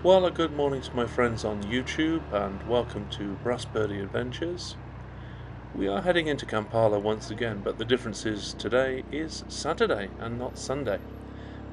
Well, a good morning to my friends on YouTube and welcome to Birdie Adventures. We are heading into Kampala once again, but the difference is today is Saturday and not Sunday,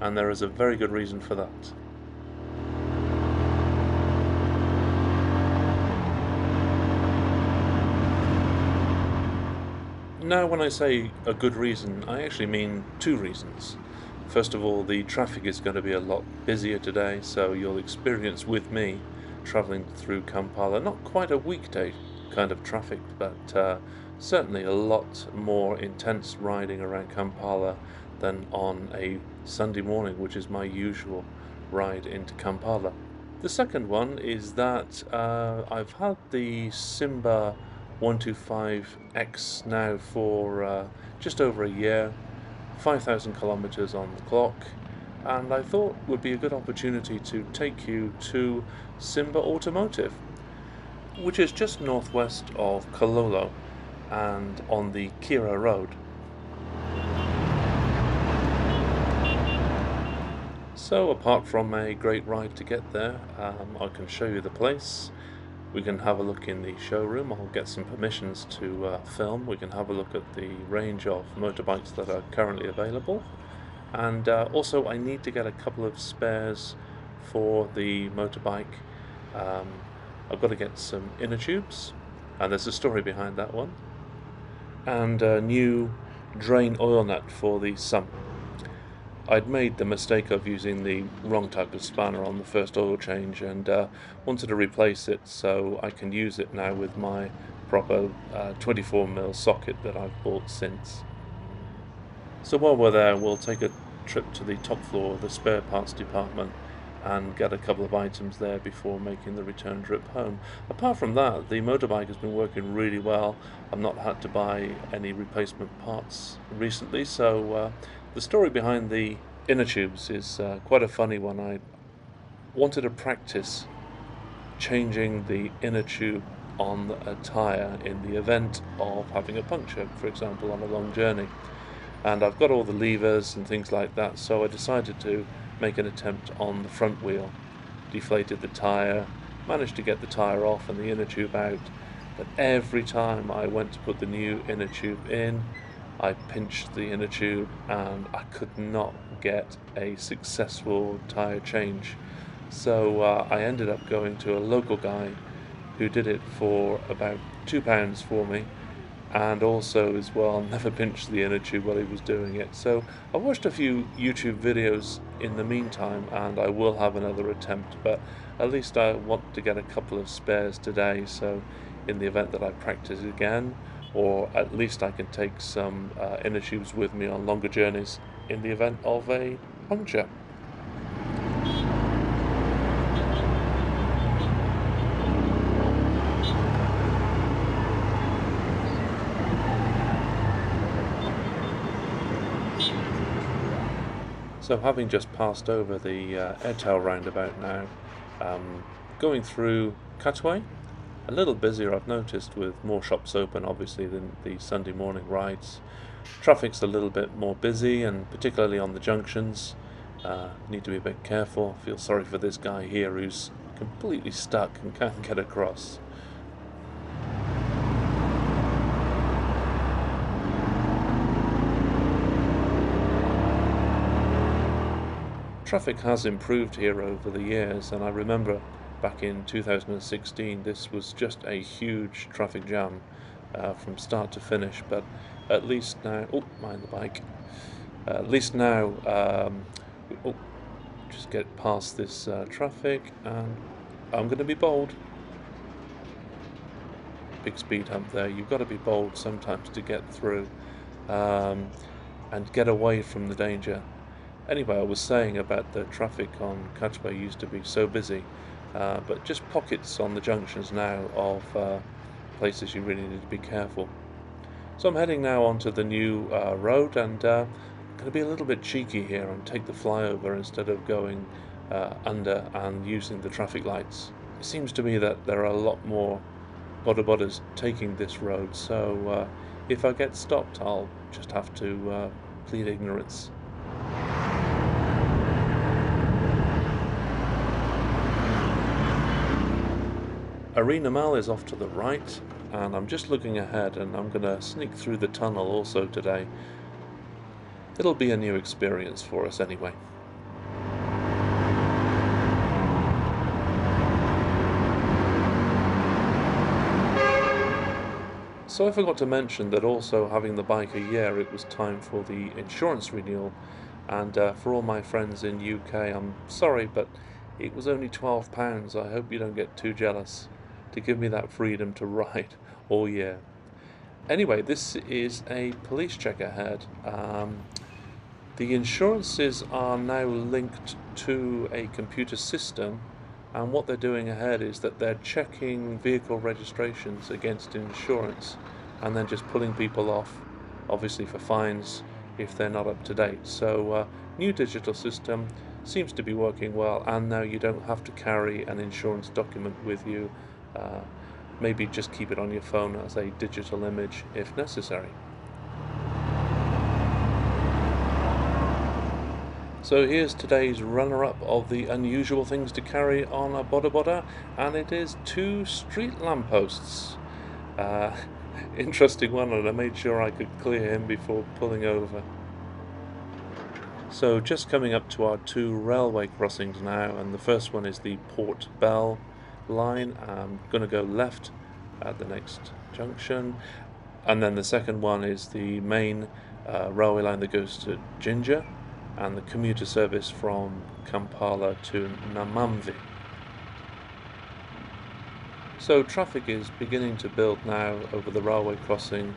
and there is a very good reason for that. Now, when I say a good reason, I actually mean two reasons. First of all, the traffic is going to be a lot busier today, so you'll experience with me travelling through Kampala not quite a weekday kind of traffic, but certainly a lot more intense riding around Kampala than on a Sunday morning, which is my usual ride into Kampala. The second one is that I've had the Simba 125X now for just over a year, 5,000 kilometers on the clock, and I thought would be a good opportunity to take you to Simba Automotive, which is just northwest of Kololo and on the Kira Road. So apart from a great ride to get there, I can show you the place. We can have a look in the showroom. I'll get some permissions to film. We can have a look at the range of motorbikes that are currently available. And also I need to get a couple of spares for the motorbike. I've got to get some inner tubes, and there's a story behind that one. And a new drain oil nut for the sump. I'd made the mistake of using the wrong type of spanner on the first oil change and wanted to replace it so I can use it now with my proper 24mm socket that I've bought since. So while we're there, we'll take a trip to the top floor of the spare parts department and get a couple of items there before making the return trip home. Apart from that, the motorbike has been working really well. I've not had to buy any replacement parts recently, so the story behind the inner tubes is quite a funny one. I wanted to practice changing the inner tube on a tyre in the event of having a puncture, for example, on a long journey. And I've got all the levers and things like that, so I decided to make an attempt on the front wheel. Deflated the tyre, managed to get the tyre off and the inner tube out, but every time I went to put the new inner tube in, I pinched the inner tube and I could not get a successful tyre change. So I ended up going to a local guy who did it for about £2 for me, and also as well never pinched the inner tube while he was doing it. So I watched a few YouTube videos in the meantime, and I will have another attempt, but at least I want to get a couple of spares today, so in the event that I practice again, or at least I can take some inner tubes with me on longer journeys in the event of a puncture. So having just passed over the Airtel roundabout now, going through Cutway, a little busier I've noticed, with more shops open obviously than the Sunday morning rides. Traffic's a little bit more busy, and particularly on the junctions. Need to be a bit careful. Feel sorry for this guy here who's completely stuck and can't get across. Traffic has improved here over the years, and I remember back in 2016 this was just a huge traffic jam from start to finish, but at least now, oh, mind the bike, at least now, just get past this traffic, and I'm going to be bold. Big speed hump there. You've got to be bold sometimes to get through and get away from the danger. Anyway, I was saying about the traffic on Cutway used to be so busy, but just pockets on the junctions now of places you really need to be careful. So I'm heading now onto the new road, and going to be a little bit cheeky here and take the flyover instead of going under and using the traffic lights. It seems to me that there are a lot more bodabodas taking this road, so if I get stopped I'll just have to plead ignorance. Arena Mall is off to the right, and I'm just looking ahead, and I'm going to sneak through the tunnel also today. It'll be a new experience for us anyway. So I forgot to mention that also having the bike a year, it was time for the insurance renewal, and for all my friends in UK, I'm sorry, but it was only £12. I hope you don't get too jealous, to give me that freedom to ride all year. Anyway, this is a police check ahead. The insurances are now linked to a computer system, and what they're doing ahead is that they're checking vehicle registrations against insurance and then just pulling people off, obviously for fines if they're not up to date. So new digital system seems to be working well, and now you don't have to carry an insurance document with you. Maybe just keep it on your phone as a digital image if necessary. So here's today's runner-up of the unusual things to carry on a boda boda, and it is 2 street lampposts. Interesting one, and I made sure I could clear him before pulling over. So just coming up to our 2 railway crossings now, and the first one is the Port Bell line. I'm going to go left at the next junction, and then the second one is the main railway line that goes to Jinja, and the commuter service from Kampala to Namamvi. So traffic is beginning to build now over the railway crossing.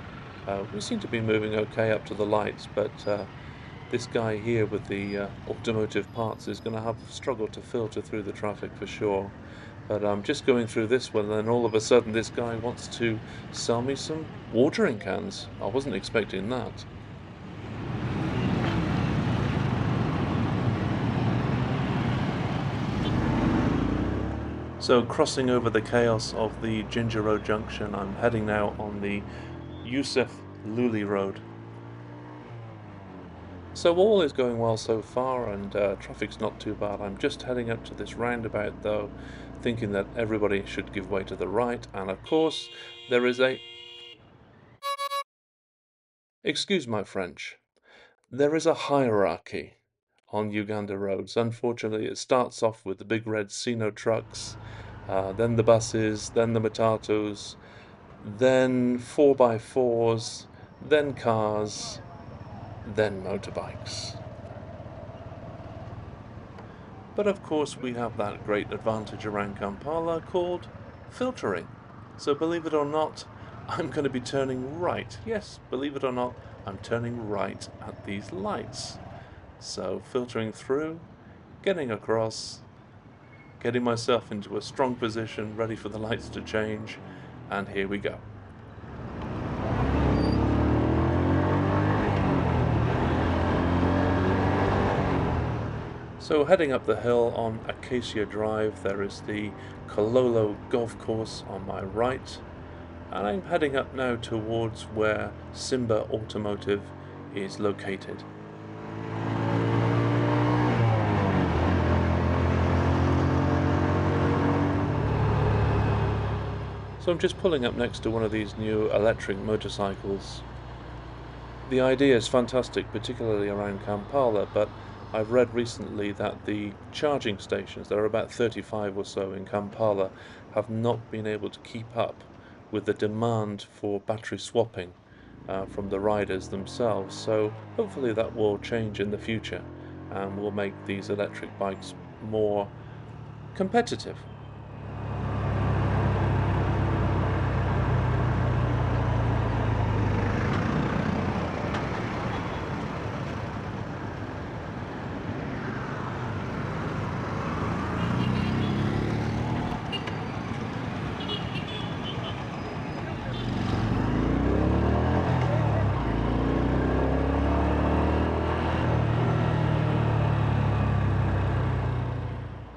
We seem to be moving okay up to the lights, but this guy here with the automotive parts is going to have struggled to filter through the traffic for sure. But I'm just going through this one, and then all of a sudden this guy wants to sell me some watering cans. I wasn't expecting that. So crossing over the chaos of the Ginger Road Junction, I'm heading now on the Yusuf Luli Road. So all is going well so far, and traffic's not too bad. I'm just heading up to this roundabout though, thinking that everybody should give way to the right, and of course there is a... Excuse my French. There is a hierarchy on Uganda roads. Unfortunately, it starts off with the big red Sino trucks, then the buses, then the matatus, then 4x4s, then cars, then motorbikes. But of course we have that great advantage around Kampala called filtering. So believe it or not, I'm going to be turning right. Yes, believe it or not, I'm turning right at these lights. So filtering through, getting across, getting myself into a strong position, ready for the lights to change, and here we go. So heading up the hill on Acacia Drive, there is the Kololo Golf Course on my right, and I'm heading up now towards where Simba Automotive is located. So I'm just pulling up next to one of these new electric motorcycles. The idea is fantastic, particularly around Kampala, but I've read recently that the charging stations, there are about 35 or so in Kampala, have not been able to keep up with the demand for battery swapping from the riders themselves. So hopefully that will change in the future and will make these electric bikes more competitive.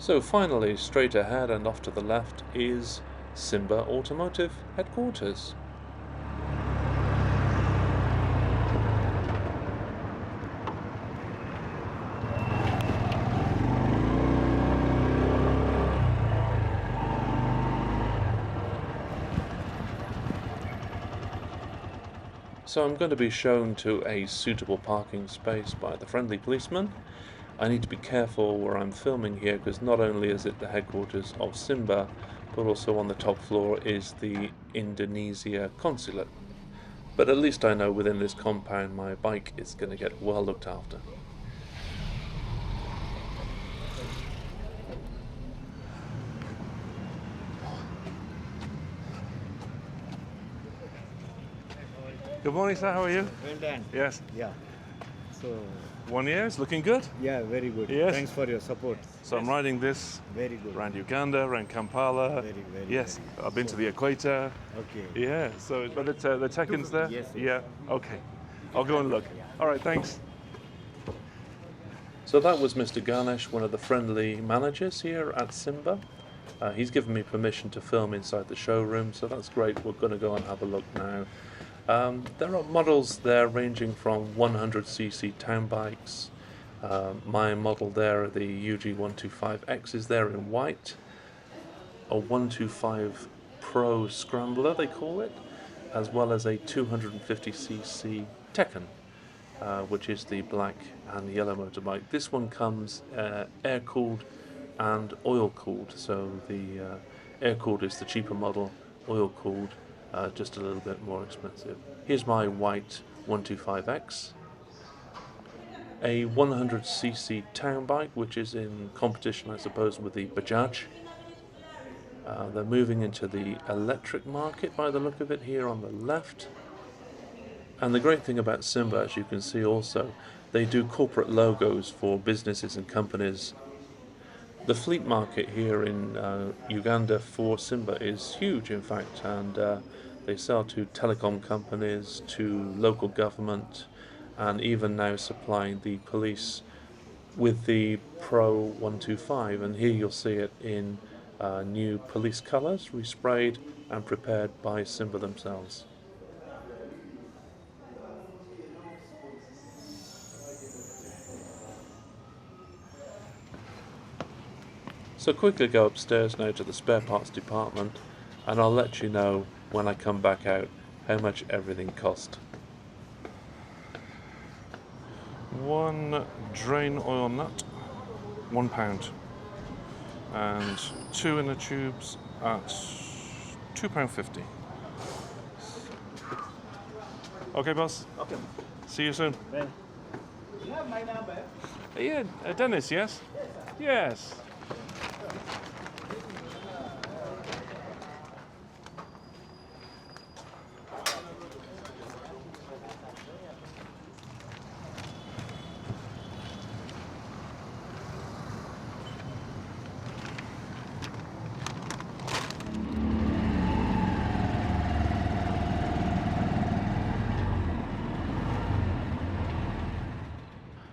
So finally, straight ahead and off to the left is Simba Automotive headquarters. So I'm going to be shown to a suitable parking space by the friendly policeman. I need to be careful where I'm filming here because not only is it the headquarters of Simba, but also on the top floor is the Indonesia consulate. But at least I know within this compound my bike is going to get well looked after. Good morning, sir. How are you? Well done. Yes. Yeah. So, 1 year is looking good. yeah, very good. Yes. Thanks for your support. So I'm riding this Very good. around Uganda, around Kampala. Very, very, Yes, very good. I've been to So- the equator. Okay. Yeah, so but the check-in's there? Yes, yes. Yeah, okay. I'll go and look. All right, thanks. So that was Mr. Ganesh, one of the friendly managers here at Simba. He's given me permission to film inside the showroom, so that's great. We're going to go and have a look now. There are models there ranging from 100cc town bikes. My model there, the UG125X, is there in white. A 125 Pro Scrambler, they call it, as well as a 250cc Tekken, which is the black and yellow motorbike. This one comes air-cooled and oil-cooled, so the air-cooled is the cheaper model, oil-cooled just a little bit more expensive. Here's my white 125X, a 100cc town bike, which is in competition, I suppose, with the Bajaj. They're moving into the electric market by the look of it here on the left. And the great thing about Simba, as you can see also, they do corporate logos for businesses and companies. The fleet market here in Uganda for Simba is huge, in fact, and they sell to telecom companies, to local government, and even now supplying the police with the Pro 125. And here you'll see it in new police colours, resprayed and prepared by Simba themselves. So quickly go upstairs now to the spare parts department, and I'll let you know when I come back out how much everything cost. One drain oil nut, £1, and 2 inner tubes at £2.50. Okay, boss. Okay. See you soon. Well, you have my number? Yeah, Dennis. Yes. Yes.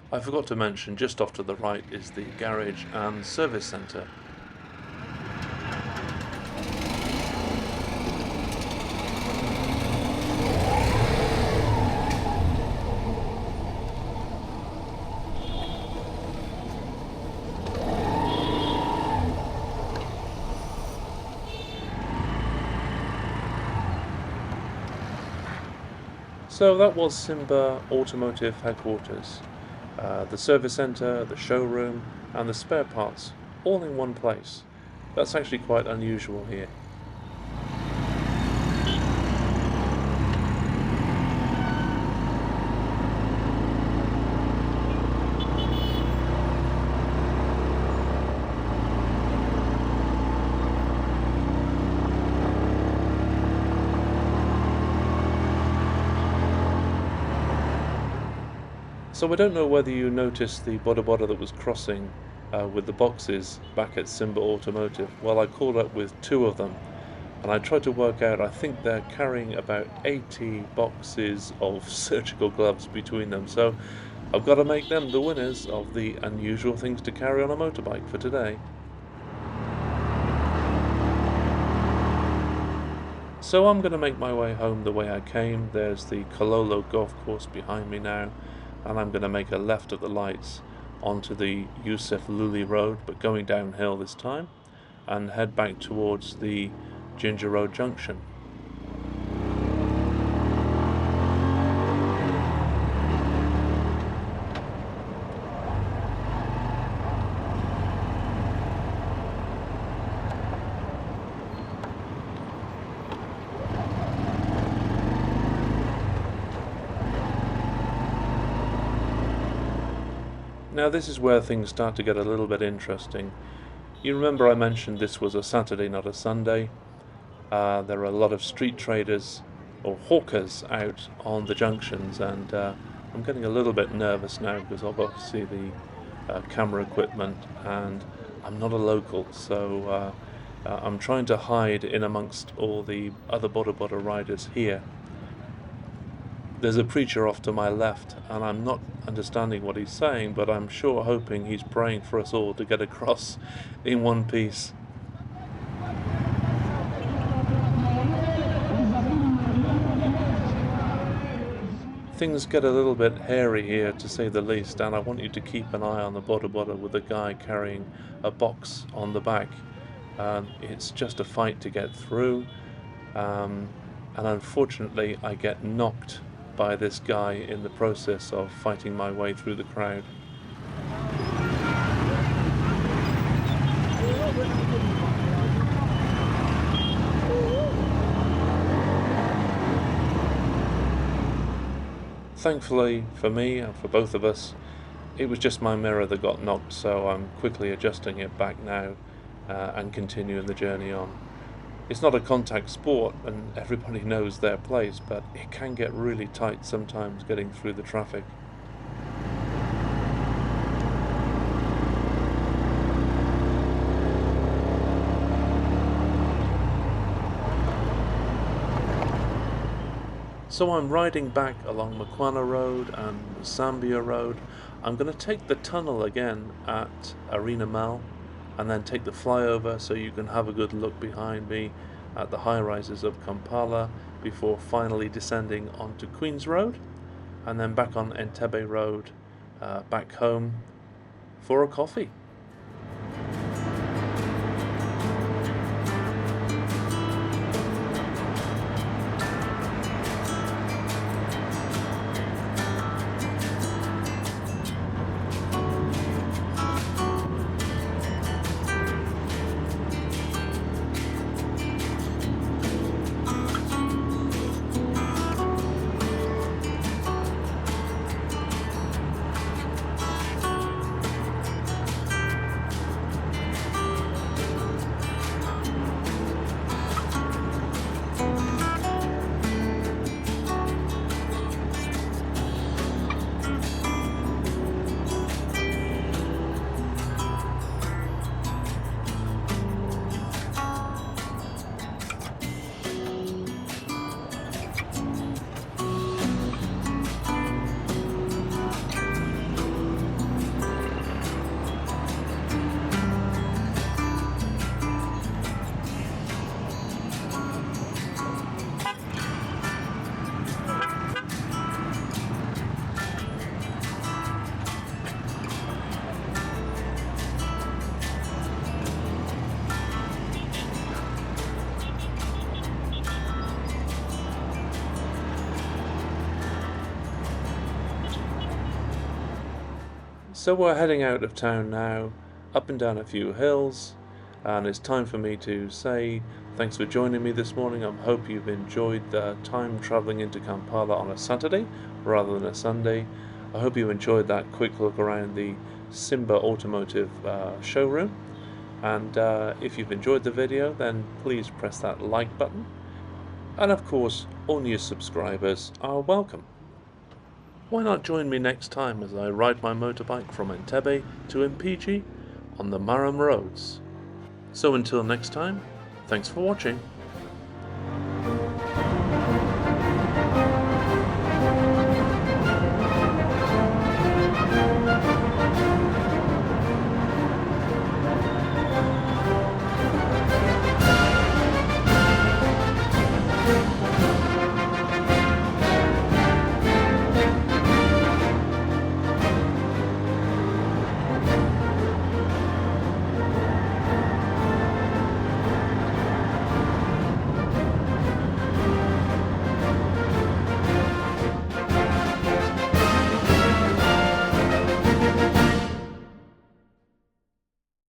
I forgot to mention, just off to the right is the garage and service centre. So that was Simba Automotive Headquarters. The service centre, the showroom, and the spare parts, all in one place. That's actually quite unusual here. So I don't know whether you noticed the boda boda that was crossing with the boxes back at Simba Automotive. Well, I called up with 2 of them, and I tried to work out, I think they're carrying about 80 boxes of surgical gloves between them. So I've got to make them the winners of the unusual things to carry on a motorbike for today. So I'm going to make my way home the way I came. There's the Kololo golf course behind me now, and I'm going to make a left at the lights onto the Yusuf Luli Road, but going downhill this time, and head back towards the Ginger Road Junction. Now this is where things start to get a little bit interesting. You remember I mentioned this was a Saturday, not a Sunday. There are a lot of street traders or hawkers out on the junctions, and I'm getting a little bit nervous now because of obviously the camera equipment, and I'm not a local, so I'm trying to hide in amongst all the other boda riders here. There's a preacher off to my left, and I'm not understanding what he's saying, but I'm sure hoping he's praying for us all to get across in one piece. Things get a little bit hairy here, to say the least, and I want you to keep an eye on the boda with a guy carrying a box on the back. It's just a fight to get through, and unfortunately I get knocked by this guy in the process of fighting my way through the crowd. Thankfully for me and for both of us, it was just my mirror that got knocked, so I'm quickly adjusting it back now and continuing the journey on. It's not a contact sport and everybody knows their place, but it can get really tight sometimes getting through the traffic. So I'm riding back along Makwana Road and Zambia Road. I'm going to take the tunnel again at Arena Mall, and then take the flyover so you can have a good look behind me at the high-rises of Kampala before finally descending onto Queen's Road, and then back on Entebbe Road back home for a coffee. So we're heading out of town now, up and down a few hills, and it's time for me to say thanks for joining me this morning. I hope you've enjoyed the time travelling into Kampala on a Saturday rather than a Sunday. I hope you enjoyed that quick look around the Simba Automotive showroom, and if you've enjoyed the video, then please press that like button, and of course all new subscribers are welcome. Why not join me next time as I ride my motorbike from Entebbe to Mpigi on the Maram roads? So until next time, thanks for watching.